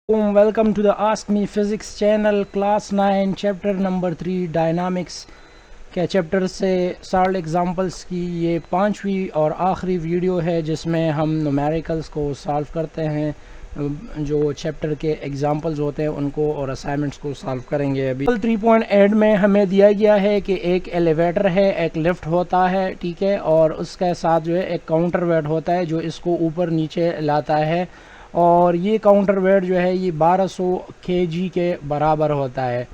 Welcome to the Ask Me Physics channel, class 9, chapter number 3 dynamics के chapter से solve examples की ये पांचवी और आखिरी वीडियो है जिसमें हम न्यूमेरिकल्स को सॉल्व करते हैं। जो चैप्टर के एग्जांपल्स होते हैं उनको और असाइनमेंट्स को सॉल्व करेंगे। अभी 3.8 में हमें दिया गया है कि एक एलिवेटर है, एक लिफ्ट होता है, ठीक है, और उसके साथ जो है एक काउंटर वेट होता है जो इसको ऊपर नीचे लाता है, और ये काउंटर वेट जो है ये 1200 kg के बराबर होता है।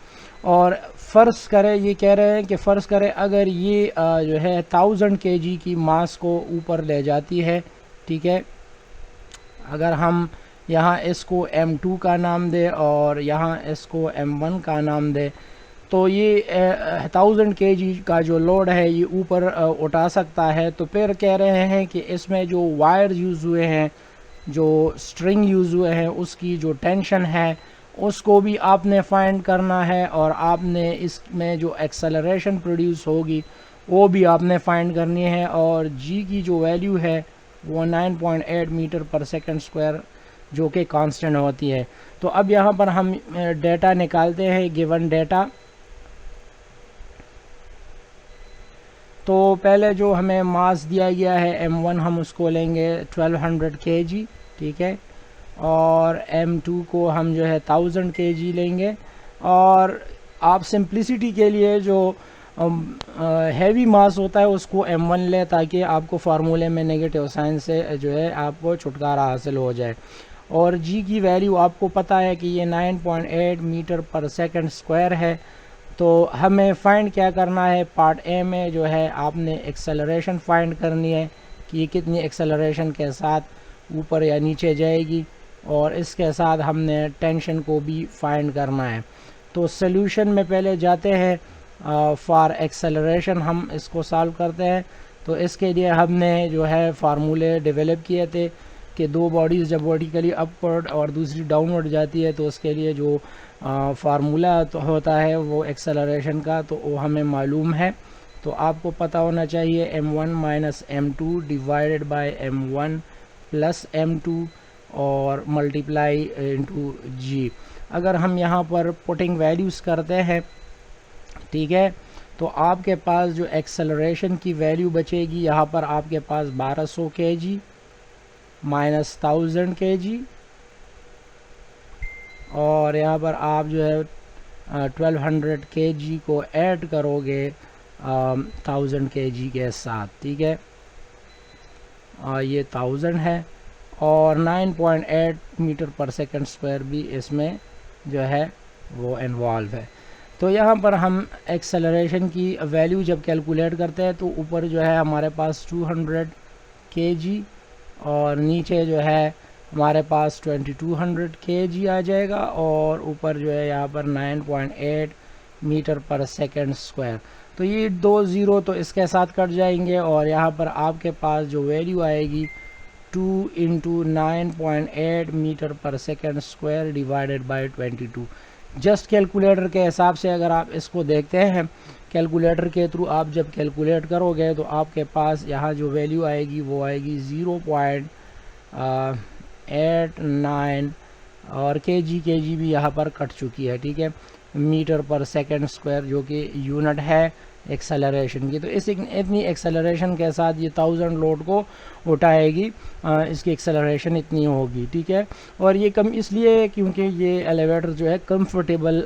और फ़र्ज़ करें, ये कह रहे हैं कि फ़र्ज़ करें अगर ये जो है 1000 kg की मास को ऊपर ले जाती है, ठीक है। अगर हम यहाँ इसको M2 का नाम दें और यहाँ इसको M1 का नाम दें, तो ये 1000 kg का जो लोड है ये ऊपर उठा सकता है। तो फिर कह रहे हैं कि इसमें जो वायर यूज़ हुए हैं, जो स्ट्रिंग यूज़ हुए हैं, उसकी जो टेंशन है उसको भी आपने फाइंड करना है, और आपने इसमें जो एक्सेलरेशन प्रोड्यूस होगी वो भी आपने फाइंड करनी है। और जी की जो वैल्यू है वो 9.8 मीटर पर सेकंड स्क्वायर जो कि कांस्टेंट होती है। तो अब यहाँ पर हम डेटा निकालते हैं, गिवन डेटा। तो पहले जो हमें मास दिया गया है M1 हम उसको लेंगे 1200 kg, ठीक है, और M2 को हम जो है 1000 kg लेंगे। और आप सिंप्लिसिटी के लिए जो हैवी मास होता है उसको M1 ले, ताकि आपको फार्मूले में नेगेटिव साइन से जो है आपको छुटकारा हासिल हो जाए। और जी की वैल्यू आपको पता है कि ये 9.8 मीटर पर सेकंड स्क्वायर है। तो हमें फाइंड क्या करना है, पार्ट ए में जो है आपने एक्सेलरेशन फाइंड करनी है कि ये कितनी एक्सेलरेशन के साथ ऊपर या नीचे जाएगी, और इसके साथ हमने टेंशन को भी फाइंड करना है। तो सॉल्यूशन में पहले जाते हैं, फॉर एक्सेलरेशन हम इसको सॉल्व करते हैं। तो इसके लिए हमने जो है फार्मूले डेवलप किए थे कि दो बॉडीज़ जब वर्टिकली अपवर्ड और दूसरी डाउनवर्ड जाती है तो उसके लिए जो फार्मूला तो होता है वो एक्सेलरेशन का, तो वो हमें मालूम है। तो आपको पता होना चाहिए M1 minus M2 divided by M1 plus M2 और मल्टीप्लाई इनटू जी। अगर हम यहाँ पर पुटिंग वैल्यूज़ करते हैं, ठीक है, तो आपके पास जो एक्सेलरेशन की वैल्यू बचेगी यहाँ पर आपके पास 1200 kg माइनस 1000 kg, और यहाँ पर आप जो है 1200 kg को ऐड करोगे 1000 kg के साथ, ठीक है। ये 1000 है, और 9.8 मीटर पर सेकंड स्क्वायर भी इसमें जो है वो इन्वॉल्व है। तो यहाँ पर हम एक्सेलरेशन की वैल्यू जब कैलकुलेट करते हैं तो ऊपर जो है हमारे पास 200 kg और नीचे जो है हमारे पास 2200 kg आ जाएगा, और ऊपर जो है यहाँ पर 9.8 मीटर पर सेकंड स्क्वायर। तो ये दो ज़ीरो तो इसके साथ कट जाएंगे, और यहाँ पर आपके पास जो वैल्यू आएगी 2 इंटू 9.8 मीटर पर second square divided by 22। Just calculator के हिसाब से अगर आप इसको देखते हैं, कैलकुलेटर के थ्रू आप जब कैलकुलेट करोगे तो आपके पास यहाँ जो वैल्यू आएगी वो आएगी 0.89, और केजी भी यहाँ पर कट चुकी है, ठीक है, मीटर पर सेकंड स्क्वायर जो कि यूनिट है एक्सेलरेशन की। तो इतनी एक्सेलरेशन के साथ ये 1000 लोड को उठाएगी, इसकी एक्सेलरेशन इतनी होगी, ठीक है। और ये कम इसलिए क्योंकि ये एलिवेटर जो है कंफर्टेबल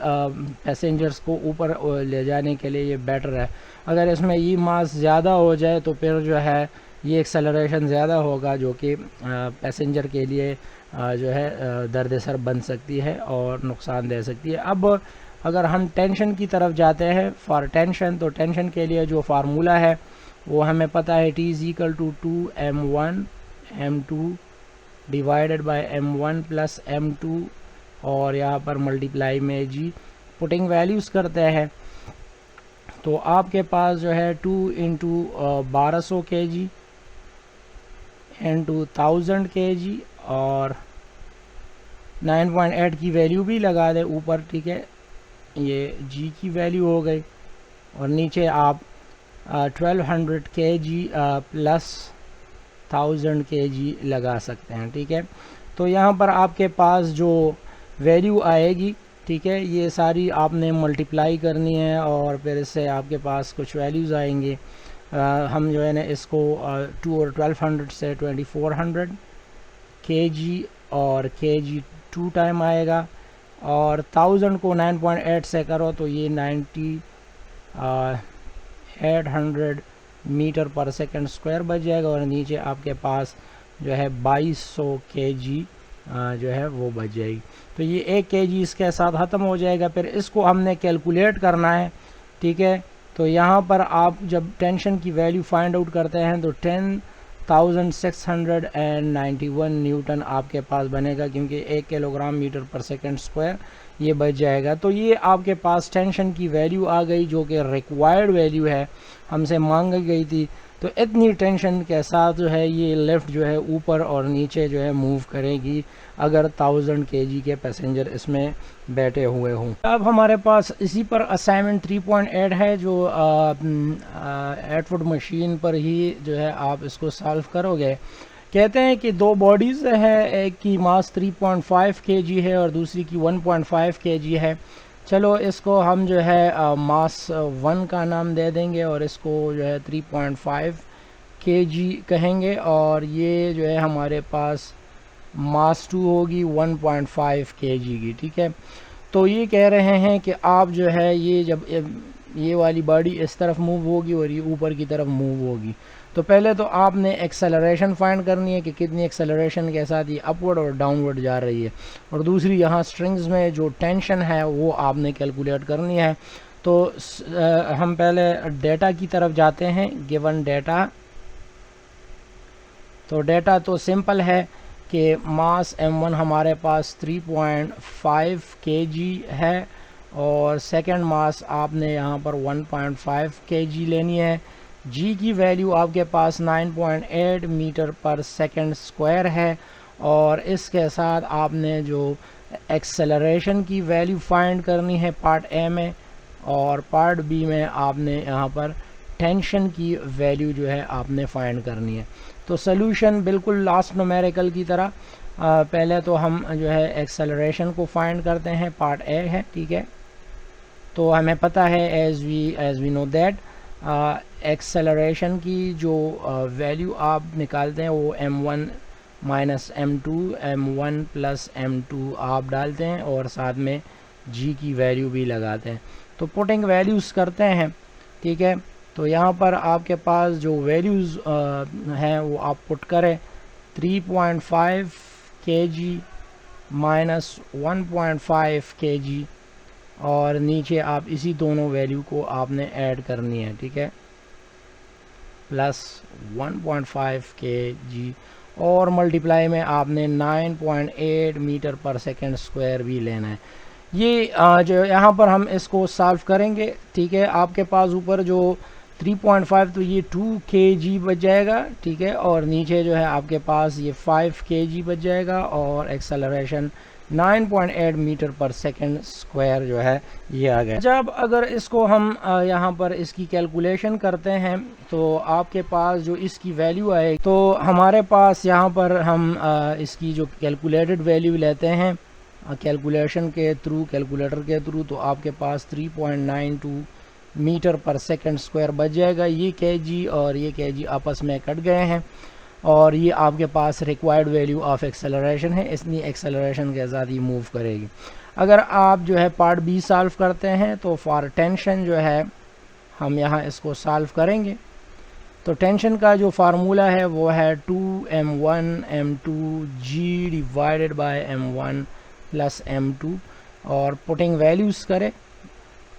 पैसेंजर्स को ऊपर ले जाने के लिए ये बेटर है। अगर इसमें ये मास ज़्यादा हो जाए तो फिर जो है ये एक्सेलरेशन ज़्यादा होगा जो कि पैसेंजर के लिए जो है दर्द-ए-सर बन सकती है और नुकसान दे सकती है। अब अगर हम टेंशन की तरफ जाते हैं, फॉर टेंशन, तो टेंशन के लिए जो फार्मूला है वो हमें पता है, T is equal to 2m1 m2 divided by m1 plus m2, और यहाँ पर मल्टीप्लाई में जी। पुटिंग वैल्यूज़ करते हैं तो आपके पास जो है 2 इंटू 1200 kg इंटू 1000 kg, और 9.8 की वैल्यू भी लगा दें ऊपर, ठीक है, ये जी की वैल्यू हो गई, और नीचे आप 1200 kg प्लस 1000 kg लगा सकते हैं, ठीक है। तो यहाँ पर आपके पास जो वैल्यू आएगी, ठीक है, ये सारी आपने मल्टीप्लाई करनी है और फिर इससे आपके पास कुछ वैल्यूज़ आएंगे। हम जो है ना इसको 2 और 1200 से 2400 kg और kg 2 टाइम आएगा, और 1000 को 9.8 से करो तो ये 800 मीटर पर सेकंड स्क्वायर बच जाएगा, और नीचे आपके पास जो है 2200 kg जो है वो बच जाएगी। तो ये 1 kg इसके साथ ख़त्म हो जाएगा। फिर इसको हमने कैलकुलेट करना है, ठीक है। तो यहाँ पर आप जब टेंशन की वैल्यू फाइंड आउट करते हैं तो 10,691 न्यूटन आपके पास बनेगा, क्योंकि 1 किलोग्राम मीटर पर सेकंड स्क्वायर ये बच जाएगा। तो ये आपके पास टेंशन की वैल्यू आ गई, जो कि रिक्वायर्ड वैल्यू है, हमसे मांगी गई थी। तो इतनी टेंशन के साथ जो है ये लिफ्ट जो है ऊपर और नीचे जो है मूव करेगी अगर 1000 kg के पैसेंजर इसमें बैठे हुए हों। अब हमारे पास इसी पर असाइनमेंट 3.8 है, जो एटवुड मशीन पर ही जो है आप इसको सॉल्व करोगे। कहते हैं कि दो बॉडीज़ है, एक की मास 3.5 kg है और दूसरी की 1.5 kg है। चलो इसको हम जो है मास 1 का नाम दे देंगे और इसको जो है 3.5 kg कहेंगे, और ये जो है हमारे पास मास 2 होगी 1.5 kg की, ठीक है। तो ये कह रहे हैं कि आप जो है ये जब ये वाली बॉडी इस तरफ मूव होगी और ये ऊपर की तरफ मूव होगी, तो पहले तो आपने एक्सेलरेशन फाइंड करनी है कि कितनी एक्सेलरेशन के साथ ये अपवर्ड और डाउनवर्ड जा रही है, और दूसरी यहाँ स्ट्रिंग्स में जो टेंशन है वो आपने कैलकुलेट करनी है। तो हम पहले डेटा की तरफ जाते हैं, गिवन डेटा। तो डेटा तो सिंपल है कि मास m1 हमारे पास 3.5 kg है, और सेकंड मास आपने यहाँ पर 1.5 kg लेनी है। g की वैल्यू आपके पास 9.8 मीटर पर सेकंड स्क्वायर है, और इसके साथ आपने जो एक्सेलरेशन की वैल्यू फाइंड करनी है पार्ट ए में, और पार्ट बी में आपने यहाँ पर टेंशन की वैल्यू जो है आपने फाइंड करनी है। तो सॉल्यूशन बिल्कुल लास्ट न्यूमेरिकल की तरह, पहले तो हम जो है एक्सेलरेशन को फाइंड करते हैं, पार्ट ए है, ठीक है। तो हमें पता है as we know that acceleration की जो वैल्यू आप निकालते हैं वो m1 minus m2 m1 plus m2 आप डालते हैं और साथ में g की वैल्यू भी लगाते हैं। तो पुटिंग वैल्यूज़ करते हैं, ठीक है। तो यहाँ पर आपके पास जो वैल्यूज़ हैं वो आप पुट करें, 3.5 kg माइनस 1.5 kg, और नीचे आप इसी दोनों वैल्यू को आपने ऐड करनी है, ठीक है, प्लस 1.5 kg, और मल्टीप्लाई में आपने 9.8 मीटर पर सेकंड स्क्वायर भी लेना है। ये जो यहाँ पर हम इसको सॉल्व करेंगे, ठीक है। आपके पास ऊपर जो 3.5 तो ये 2 kg बच जाएगा, ठीक है, और नीचे जो है आपके पास ये 5 kg बच जाएगा, और एक्सेलरेशन 9.8 मीटर पर सेकंड स्क्वायर जो है ये आ गया। जब अगर इसको हम यहाँ पर इसकी कैलकुलेशन करते हैं तो आपके पास जो इसकी वैल्यू आएगी, तो हमारे पास यहाँ पर हम इसकी जो कैलकुलेटेड वैल्यू लेते हैं कैलकुलेशन के थ्रू, कैलकुलेटर के थ्रू, तो आपके पास 3.92 मीटर पर सेकंड स्क्वायर बच जाएगा। ये kg और ये kg आपस में कट गए हैं, और ये आपके पास रिक्वायर्ड वैल्यू ऑफ एक्सेलरेशन है, इसलिए एक्सेलरेशन के साथ ही मूव करेगी। अगर आप जो है पार्ट बी सॉल्व करते हैं तो फॉर टेंशन जो है हम यहाँ इसको सॉल्व करेंगे। तो टेंशन का जो फार्मूला है वो है 2m1 m2 g divided by m1 plus m2, और पुटिंग वैल्यूज़ करें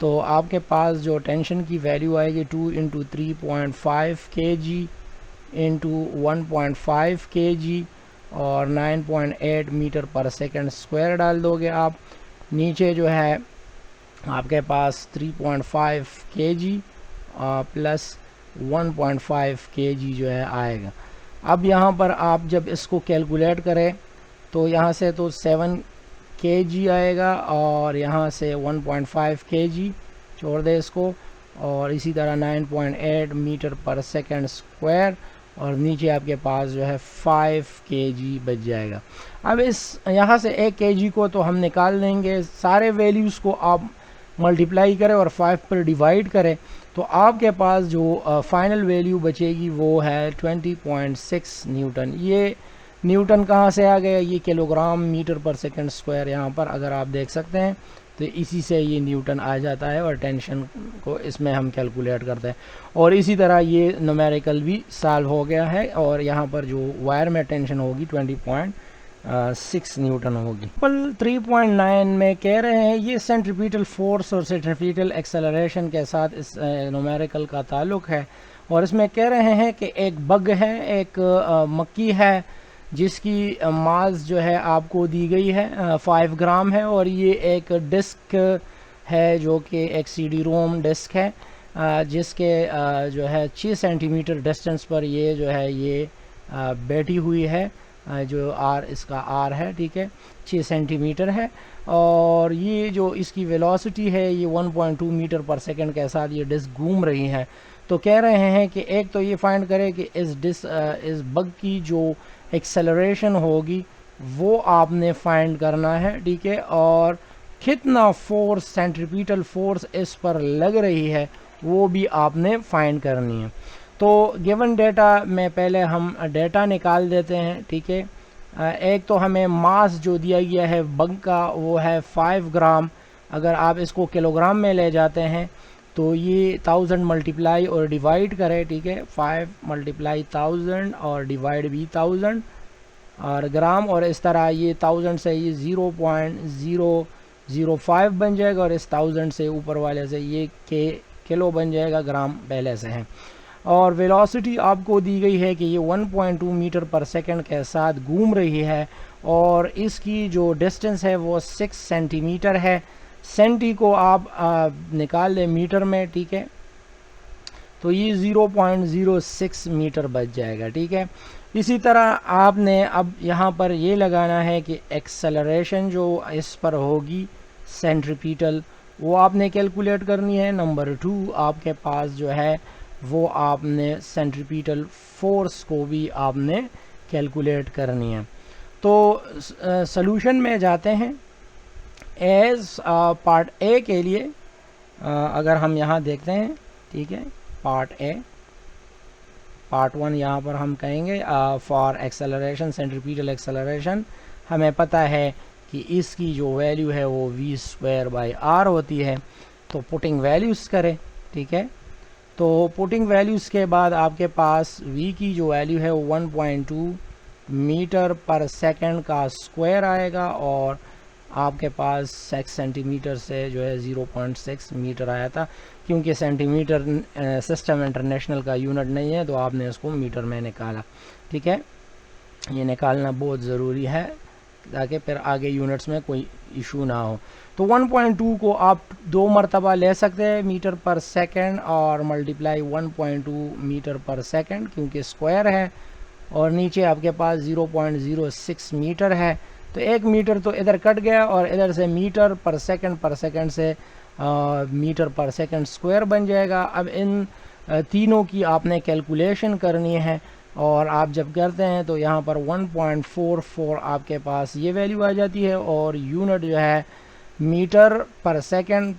तो आपके पास जो टेंशन की वैल्यू आएगी 2 इंटू 3.5 kg इंटू 1.5 kg और 9.8 मीटर पर सेकंड स्क्वायर डाल दोगे आप। नीचे जो है आपके पास 3.5 kg प्लस 1.5 kg जो है आएगा। अब यहाँ पर आप जब इसको कैलकुलेट करें तो यहाँ से तो 7 kg आएगा, और यहाँ से 1.5 kg छोड़ दे इसको, और इसी तरह 9.8 मीटर पर सेकंड स्क्वायर, और नीचे आपके पास जो है 5 kg बच जाएगा। अब इस यहाँ से 1 kg को तो हम निकाल देंगे, सारे वैल्यूज़ को आप मल्टीप्लाई करें और 5 पर डिवाइड करें तो आपके पास जो फाइनल वैल्यू बचेगी वो है 20.6 न्यूटन। ये न्यूटन कहाँ से आ गया, ये किलोग्राम मीटर पर सेकंड स्क्वायर यहाँ पर अगर आप देख सकते हैं तो इसी से ये न्यूटन आ जाता है और टेंशन को इसमें हम कैलकुलेट करते हैं। और इसी तरह ये न्यूमेरिकल भी सॉल्व हो गया है और यहाँ पर जो वायर में टेंशन होगी 20.6 न्यूटन होगी। 3.9 में कह रहे हैं ये सेंट्रीपिटल फोर्स और सेंट्रीपिटल एक्सेलरेशन के साथ इस न्यूमेरिकल का ताल्लुक है। और इसमें कह रहे हैं कि एक बग है, एक मक्खी है जिसकी मास जो है आपको दी गई है 5 ग्राम है और ये एक डिस्क है जो कि एक CD-ROM डिस्क है जिसके जो है 6 सेंटीमीटर डिस्टेंस पर ये जो है ये बैठी हुई है, जो आर इसका आर है, ठीक है, 6 सेंटीमीटर है। और ये जो इसकी वेलोसिटी है ये 1.2 मीटर पर सेकंड के साथ ये डिस्क घूम रही है। तो कह रहे हैं कि एक तो ये फाइंड करें कि इस बग की जो एक्सेलरेशन होगी वो आपने फाइंड करना है, ठीक है, और कितना फोर्स सेंट्रीपिटल फोर्स इस पर लग रही है वो भी आपने फाइंड करनी है। तो गिवन डेटा में पहले हम डेटा निकाल देते हैं, ठीक है। एक तो हमें मास जो दिया गया है बग का वो है 5 ग्राम। अगर आप इसको किलोग्राम में ले जाते हैं तो ये 1000 मल्टीप्लाई और डिवाइड करें, ठीक है, 5 मल्टीप्लाई 1000 और डिवाइड भी 1000 और ग्राम, और इस तरह ये 1000 से ये 0.005 बन जाएगा और इस 1000 से ऊपर वाले से ये किलो बन जाएगा, ग्राम पहले से है। और वेलोसिटी आपको दी गई है कि ये 1.2 मीटर पर सेकंड के साथ घूम रही है और इसकी जो डिस्टेंस है वो 6 सेंटीमीटर है। सेंटी को आप निकाल लें मीटर में, ठीक है, तो ये 0.06 मीटर बच जाएगा, ठीक है। इसी तरह आपने अब यहाँ पर ये लगाना है कि एक्सेलरेशन जो इस पर होगी सेंट्रीपिटल वो आपने कैलकुलेट करनी है। नंबर 2 आपके पास जो है वो आपने सेंट्रीपिटल फोर्स को भी आपने कैलकुलेट करनी है। तो सॉल्यूशन में जाते हैं। एज पार्ट ए के लिए अगर हम यहाँ देखते हैं, ठीक है, पार्ट ए, पार्ट 1 यहाँ पर हम कहेंगे फॉर एक्सेलरेशन, सेंट्रीपिटल एक्सेलरेशन हमें पता है कि इसकी जो वैल्यू है वो v²/r होती है। तो पुटिंग वैल्यूज़ करें, ठीक है, तो पुटिंग वैल्यूज़ के बाद आपके पास v की जो वैल्यू है वो 1.2 मीटर पर सेकंड का स्क्वायर आएगा और आपके पास 6 सेंटीमीटर से जो है 0.6 मीटर आया था। क्योंकि सेंटीमीटर सिस्टम इंटरनेशनल का यूनिट नहीं है तो आपने इसको मीटर में निकाला, ठीक है, ये निकालना बहुत ज़रूरी है ताकि फिर आगे यूनिट्स में कोई इशू ना हो। तो 1.2 को आप 2 मरतबा ले सकते हैं मीटर पर सेकंड और मल्टीप्लाई 1.2 मीटर पर सेकंड क्योंकि स्क्वायर है और नीचे आपके पास 0.06 मीटर है। तो 1 मीटर तो इधर कट गया और इधर से मीटर पर सेकंड से मीटर पर सेकंड स्क्वायर बन जाएगा। अब इन तीनों की आपने कैलकुलेशन करनी है और आप जब करते हैं तो यहाँ पर 1.44 आपके पास ये वैल्यू आ जाती है और यूनिट जो है मीटर पर सेकंड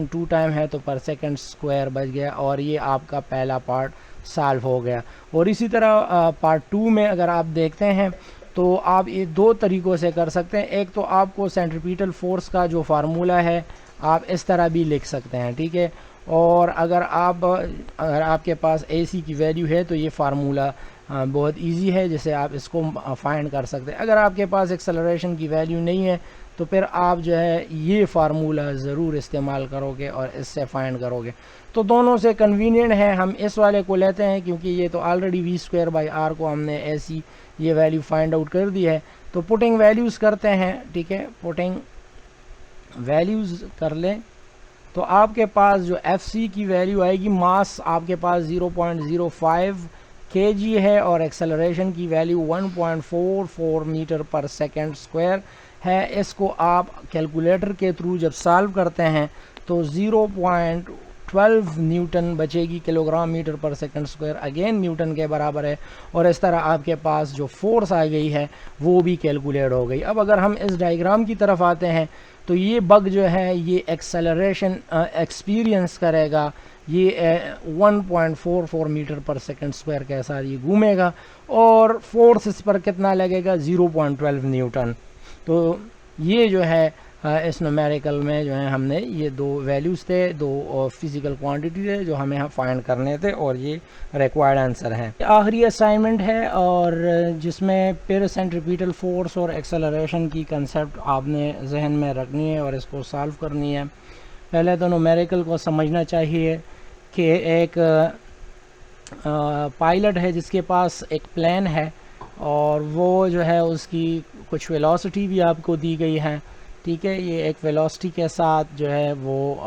2 टाइम है तो पर सेकंड स्क्वायर बच गया और ये आपका पहला पार्ट सॉल्व हो गया। और इसी तरह पार्ट 2 में अगर आप देखते हैं तो आप ये 2 तरीक़ों से कर सकते हैं। एक तो आपको सेंट्रीपिटल फोर्स का जो फार्मूला है आप इस तरह भी लिख सकते हैं, ठीक है, और अगर आपके पास AC की वैल्यू है तो ये फार्मूला बहुत इजी है जिसे आप इसको फाइंड कर सकते हैं। अगर आपके पास एक्सेलरेशन की वैल्यू नहीं है तो फिर आप जो है ये फार्मूला ज़रूर इस्तेमाल करोगे और इससे फाइंड करोगे। तो दोनों से कन्वीनियंट है, हम इस वाले को लेते हैं क्योंकि ये तो ऑलरेडी v²/r को हमने ऐसी ये वैल्यू फाइंड आउट कर दी है। तो पुटिंग वैल्यूज़ करते हैं, ठीक है, पुटिंग वैल्यूज़ कर लें तो आपके पास जो FC की वैल्यू आएगी, मास आपके पास 0.05 kg है और एक्सेलरेशन की वैल्यू 1.44 मीटर पर सेकंड स्क्वायर है। इसको आप कैलकुलेटर के थ्रू जब सॉल्व करते हैं तो 0.2 12 न्यूटन बचेगी, किलोग्राम मीटर पर सेकंड स्क्वायर अगेन न्यूटन के बराबर है। और इस तरह आपके पास जो फोर्स आ गई है वो भी कैलकुलेट हो गई। अब अगर हम इस डायग्राम की तरफ आते हैं तो ये बग जो है ये एक्सेलरेशन एक्सपीरियंस करेगा, ये 1.44 मीटर पर सेकंड स्क्वायर के साथ ये घूमेगा और फोर्स इस पर कितना लगेगा 0.12 न्यूटन। तो ये जो है इस न्यूमेरिकल में जो है हमने ये दो वैल्यूज़ थे, दो फिजिकल क्वांटिटी थे जो हमें फाइंड करने थे और ये रिक्वायर्ड आंसर है। आखिरी असाइनमेंट है और जिसमें फिर सेंट्रीपिटल फोर्स और एक्सेलरेशन की कंसेप्ट आपने जहन में रखनी है और इसको सॉल्व करनी है। पहले तो न्यूमेरिकल को समझना चाहिए कि एक पायलट है जिसके पास एक प्लेन है और वो जो है उसकी कुछ वेलोसिटी भी आपको दी गई है, ठीक है। ये एक वेलोसिटी के साथ जो है वो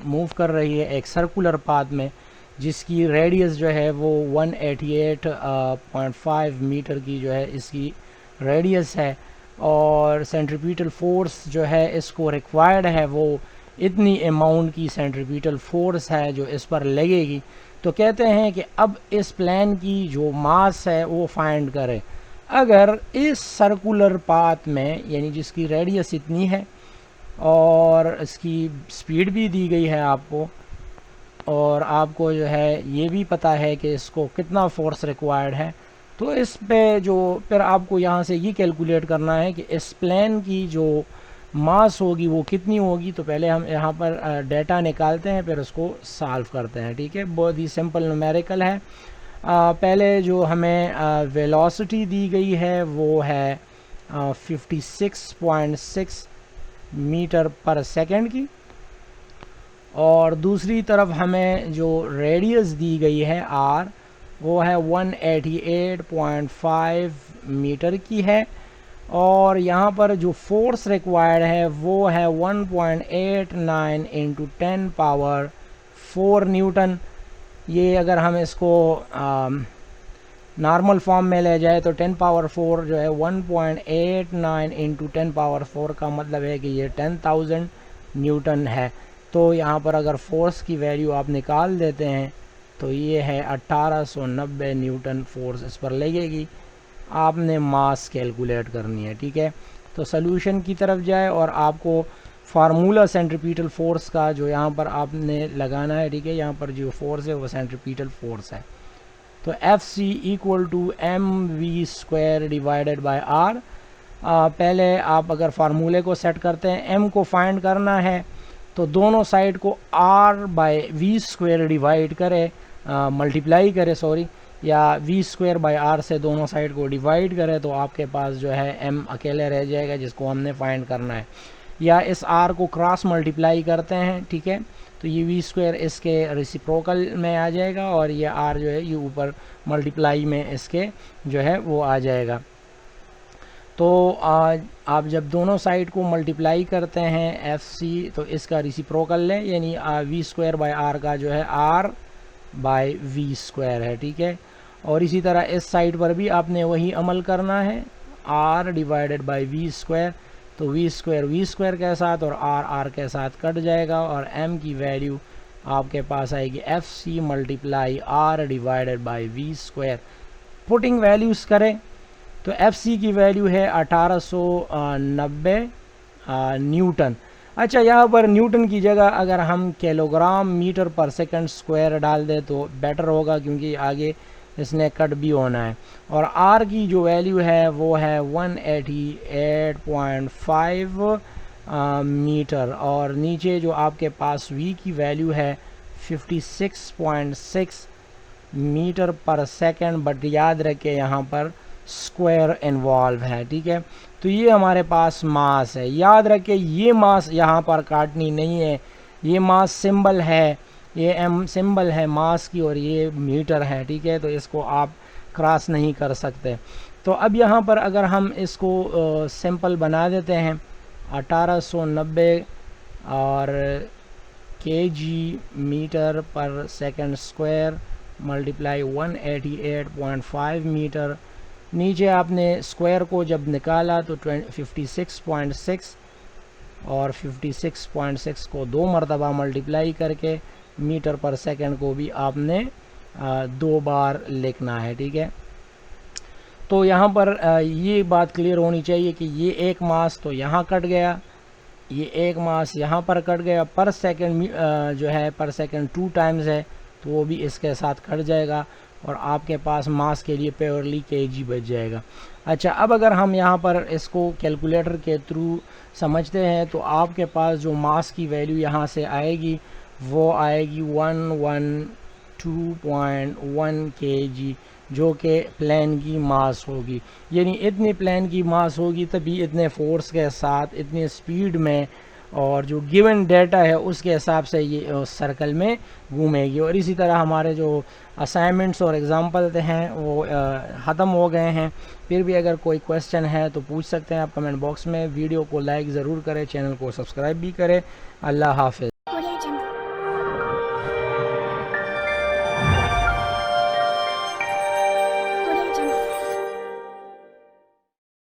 मूव कर रही है एक सर्कुलर पाथ में, जिसकी रेडियस जो है वो 188.5 मीटर की जो है इसकी रेडियस है। और सेंट्रीपिटल फोर्स जो है इसको रिक्वायर्ड है वो इतनी अमाउंट की सेंट्रीपिटल फोर्स है जो इस पर लगेगी। तो कहते हैं कि अब इस प्लेन की जो मास है वो फाइंड करें। अगर इस सर्कुलर पाथ में यानी जिसकी रेडियस इतनी है और इसकी स्पीड भी दी गई है आपको, और आपको जो है ये भी पता है कि इसको कितना फोर्स रिक्वायर्ड है, तो इस पे जो फिर आपको यहाँ से ये कैलकुलेट करना है कि इस प्लेन की जो मास होगी वो कितनी होगी। तो पहले हम यहाँ पर डेटा निकालते हैं फिर उसको सॉल्व करते हैं, ठीक है। बहुत ही सिंपल न्यूमेरिकल है। पहले जो हमें वेलोसिटी दी गई है वो है 56.6 मीटर पर सेकंड की, और दूसरी तरफ हमें जो रेडियस दी गई है r वो है 188.5 मीटर की है, और यहाँ पर जो फोर्स रिक्वायर्ड है वो है 1.89 इंटू 10 पावर 4 न्यूटन। ये अगर हम इसको नॉर्मल फॉर्म में ले जाए तो 10 पावर 4 जो है 1.89 इंटू 10 पावर 4 का मतलब है कि ये 10,000 न्यूटन है। तो यहाँ पर अगर फोर्स की वैल्यू आप निकाल देते हैं तो ये है 1890 न्यूटन फोर्स इस पर लगेगी। आपने मास कैलकुलेट करनी है, ठीक है। तो सॉल्यूशन की तरफ जाए और आपको फार्मूला सेंट्रीपिटल फोर्स का जो यहाँ पर आपने लगाना है, ठीक है। यहाँ पर जो फोर्स है वो सेंट्रीपिटल फोर्स है। तो Fc equal to mv² divided by r। पहले आप अगर फार्मूले को सेट करते हैं, m को फाइंड करना है तो दोनों साइड को r/v² डिवाइड करें, मल्टीप्लाई करें सॉरी, या v² बाय r से दोनों साइड को डिवाइड करें तो आपके पास जो है m अकेले रह जाएगा जिसको हमने फाइंड करना है। या इस r को क्रॉस मल्टीप्लाई करते हैं, ठीक है, तो ये v² इसके रेसिप्रोकल में आ जाएगा और ये r जो है ये ऊपर मल्टीप्लाई में इसके जो है वो आ जाएगा। तो आप जब दोनों साइड को मल्टीप्लाई करते हैं Fc तो इसका रेसिप्रोकल लें, यानी v² बाय r का जो है r/v² है, ठीक है। और इसी तरह इस साइड पर भी आपने वही अमल करना है, r डिवाइडेड बाय v²। तो v² के साथ और r के साथ कट जाएगा और m की वैल्यू आपके पास आएगी Fc multiply r divided by v²। Putting values करें तो Fc की वैल्यू है 1890 न्यूटन। अच्छा, यहाँ पर न्यूटन की जगह अगर हम किलोग्राम मीटर पर सेकंड स्क्वायर डाल दें तो बेटर होगा, क्योंकि आगे इसने कट भी होना है। और r की जो वैल्यू है वो है 188.5 मीटर, और नीचे जो आपके पास v की वैल्यू है 56.6 मीटर पर सेकंड, बट याद रखें यहाँ पर स्क्वायर इन्वॉल्व है, ठीक है। तो ये हमारे पास मास है, याद रखें ये मास यहाँ पर काटनी नहीं है, ये मास सिंबल है, ये m सिंबल है मास की और ये मीटर है, ठीक है। तो इसको आप क्रॉस नहीं कर सकते। तो अब यहाँ पर अगर हम इसको सिंपल बना देते हैं 1890 और kg मीटर पर सेकंड स्क्वायर मल्टीप्लाई 188.5 मीटर, नीचे आपने स्क्वायर को जब निकाला तो 56.6 और 56.6 को 2 मरतबा मल्टीप्लाई करके मीटर पर सेकंड को भी आपने 2 बार लिखना है, ठीक है। तो यहाँ पर ये बात क्लियर होनी चाहिए कि ये एक मास तो यहाँ कट गया, ये एक मास यहाँ पर कट गया, पर सेकंड जो है पर सेकंड 2 टाइम्स है तो वो भी इसके साथ कट जाएगा और आपके पास मास के लिए प्योरली केजी बच जाएगा। अच्छा, अब अगर हम यहाँ पर इसको कैलकुलेटर के थ्रू समझते हैं तो आपके पास जो मास की वैल्यू यहाँ से आएगी वो आएगी 112.1 kg, जो कि प्लेन की मास होगी। यानी इतनी प्लेन की मास होगी तभी इतने फोर्स के साथ इतनी स्पीड में और जो गिवन डाटा है उसके हिसाब से ये उस सर्कल में घूमेगी। और इसी तरह हमारे जो असाइनमेंट्स और एग्जाम्पल हैं वो ख़त्म हो गए हैं। फिर भी अगर कोई क्वेश्चन है तो पूछ सकते हैं आप कमेंट बॉक्स में। वीडियो को लाइक ज़रूर करें, चैनल को सब्सक्राइब भी करें। अल्लाह हाफ़िज़।